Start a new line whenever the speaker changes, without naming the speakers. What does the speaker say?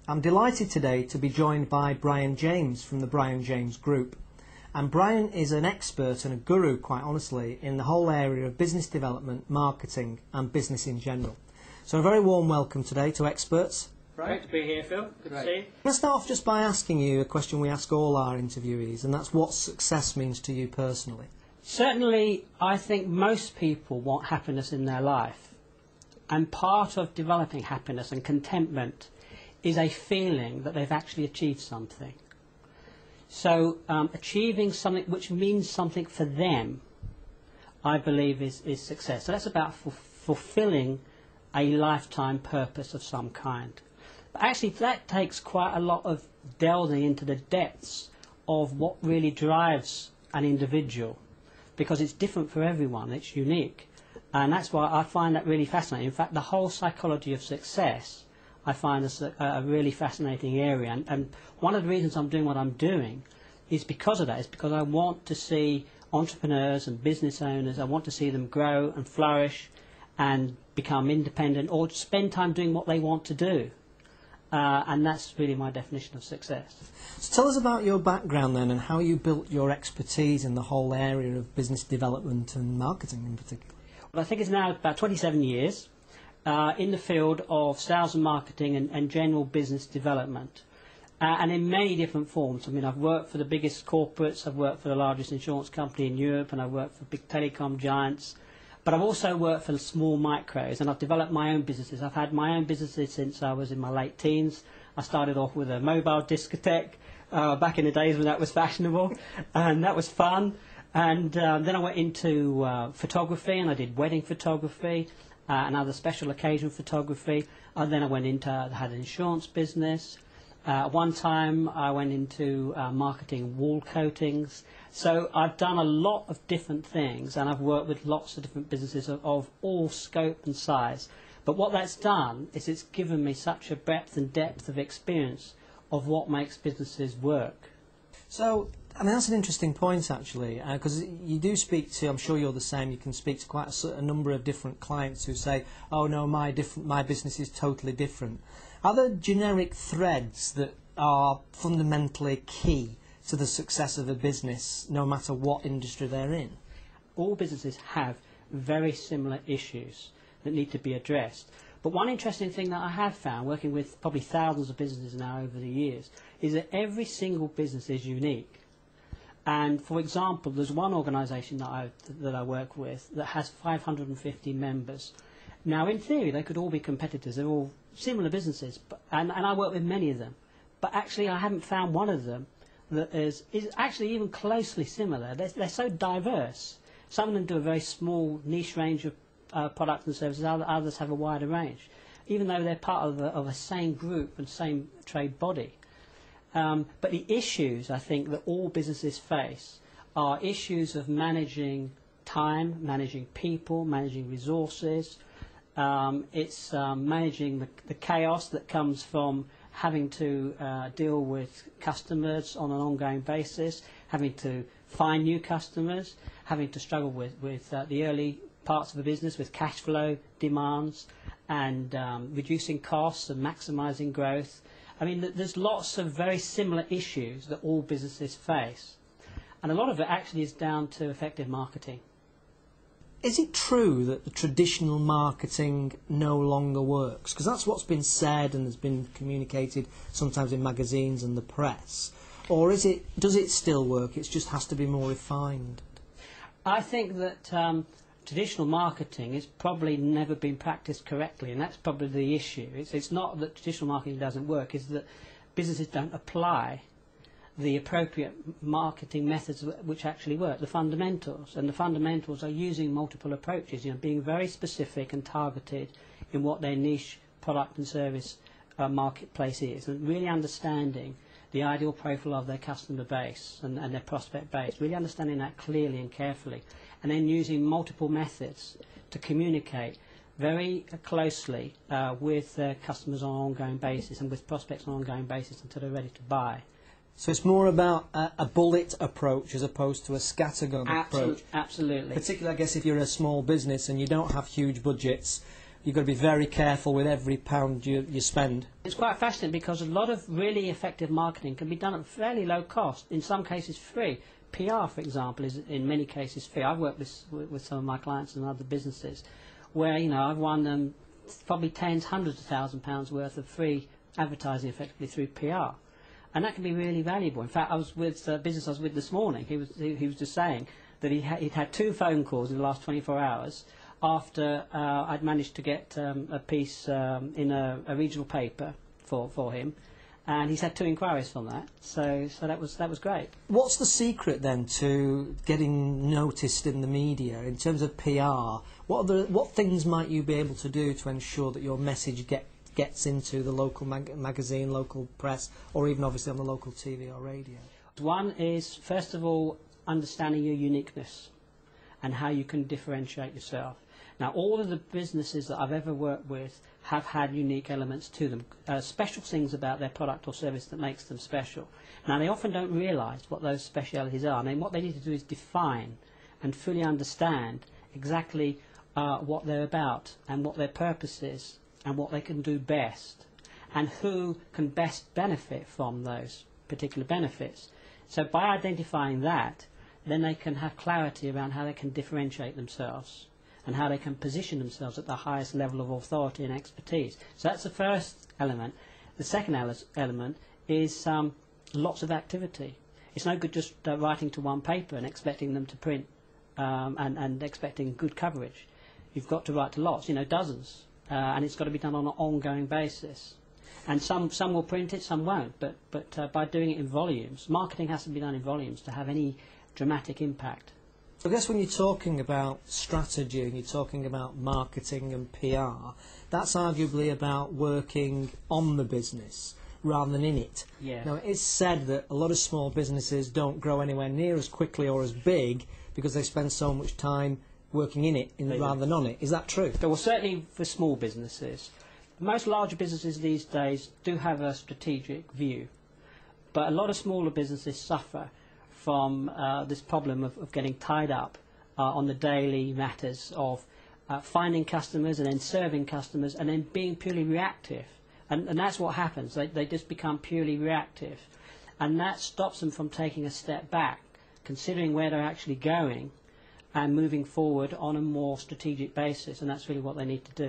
I'm delighted today to be joined by Brian James from the Brian James Group. And Brian is an expert and a guru, quite honestly, in the whole area of business development, marketing and business in general. So a very warm welcome today to Experts.
Great to be here, Phil. Good to see you.
Let's start off just by asking you a question we ask all our interviewees, and that's what success means to you personally.
Certainly, I think most people want happiness in their life. And part of developing happiness and contentment is a feeling that they've actually achieved something. So achieving something which means something for them, I believe, is success. So that's about fulfilling a lifetime purpose of some kind. But actually that takes quite a lot of delving into the depths of what really drives an individual, because it's different for everyone, it's unique. And that's why I find that really fascinating. In fact, the whole psychology of success I find this a really fascinating area, and one of the reasons I'm doing what I'm doing is because of that. It's because I want to see entrepreneurs and business owners, I want to see them grow and flourish and become independent or spend time doing what they want to do. And that's really my definition of success.
So tell us about your background then and how you built your expertise in the whole area of business development and marketing in particular.
Well, I think it's now about 27 years. In the field of sales and marketing and general business development, and in many different forms. I mean, I've worked for the biggest corporates, I've worked for the largest insurance company in Europe, and I've worked for big telecom giants, but I've also worked for small micros, and I've developed my own businesses. I've had my own businesses since I was in my late teens. I started off with a mobile discotheque back in the days when that was fashionable, and that was fun. And then I went into photography, and I did wedding photography, and other special occasion photography. Then I went into, had an insurance business. One time I went into marketing wall coatings. So I've done a lot of different things, and I've worked with lots of different businesses of all scope and size. But what that's done is it's given me such a breadth and depth of experience of what makes businesses work.
So, I mean, that's an interesting point actually, because you do speak to, I'm sure you're the same, you can speak to quite a number of different clients who say, oh no, my business is totally different. Are there generic threads that are fundamentally key to the success of a business, no matter what industry they're in?
All businesses have very similar issues that need to be addressed. But one interesting thing that I have found, working with probably thousands of businesses now over the years, is that every single business is unique. And for example, there's one organisation that I work with that has 550 members. Now, in theory, they could all be competitors. They're all similar businesses, and I work with many of them. But actually, I haven't found one of them that is actually even closely similar. They're so diverse. Some of them do a very small niche range of products and services. Others have a wider range, even though they're part of a same group and same trade body. But the issues, I think, that all businesses face are issues of managing time, managing people, managing resources. It's managing the chaos that comes from having to deal with customers on an ongoing basis, having to find new customers, having to struggle with the early parts of a business with cash flow demands, and reducing costs and maximising growth. I mean, there's lots of very similar issues that all businesses face. And a lot of it actually is down to effective marketing.
Is it true that the traditional marketing no longer works? Because that's what's been said and has been communicated sometimes in magazines and the press. Or does it still work? It just has to be more refined?
I think that traditional marketing has probably never been practiced correctly, and that's probably the issue. It's not that traditional marketing doesn't work, it's that businesses don't apply the appropriate marketing methods which actually work, the fundamentals. And the fundamentals are using multiple approaches, being very specific and targeted in what their niche product and service marketplace is, and really understanding the ideal profile of their customer base and their prospect base, really understanding that clearly and carefully, and then using multiple methods to communicate very closely with their customers on an ongoing basis and with prospects on an ongoing basis until they're ready to buy.
So it's more about a bullet approach as opposed to a scattergun approach.
Absolutely.
Particularly, I guess, if you're a small business and you don't have huge budgets, you've got to be very careful with every pound you spend.
It's quite fascinating because a lot of really effective marketing can be done at fairly low cost, in some cases free. PR, for example, is in many cases free. I've worked with some of my clients and other businesses where, you know, I've won them probably tens, hundreds of £1,000s worth of free advertising effectively through PR. And that can be really valuable. In fact, I was with a business I was with this morning. He was just saying that he'd had 2 phone calls in the last 24 hours after I'd managed to get a piece in a regional paper for him, and he's had 2 inquiries from that. So that was great.
What's the secret then to getting noticed in the media in terms of PR? What things might you be able to do to ensure that your message gets into the local magazine, local press, or even obviously on the local TV or radio?
One is, first of all, understanding your uniqueness and how you can differentiate yourself. Now, all of the businesses that I've ever worked with have had unique elements to them, special things about their product or service that makes them special. Now, they often don't realise what those specialities are. I mean, what they need to do is define and fully understand exactly what they're about and what their purpose is and what they can do best and who can best benefit from those particular benefits. So by identifying that, then they can have clarity around how they can differentiate themselves and how they can position themselves at the highest level of authority and expertise. So that's the first element. The second element is lots of activity. It's no good just writing to one paper and expecting them to print and expecting good coverage. You've got to write to lots, you know, dozens, and it's got to be done on an ongoing basis. And some will print it, some won't, but by doing it in volumes, marketing has to be done in volumes to have any dramatic impact.
I guess when you're talking about strategy and you're talking about marketing and PR, that's arguably about working on the business rather than in it.
Yeah.
Now, it's said that a lot of small businesses don't grow anywhere near as quickly or as big because they spend so much time working in it rather than on it. Is that true?
Well, certainly for small businesses. Most larger businesses these days do have a strategic view, but a lot of smaller businesses suffer from this problem of getting tied up on the daily matters of finding customers and then serving customers and then being purely reactive. And that's what happens. They just become purely reactive. And that stops them from taking a step back, considering where they're actually going and moving forward on a more strategic basis. And that's really what they need to do.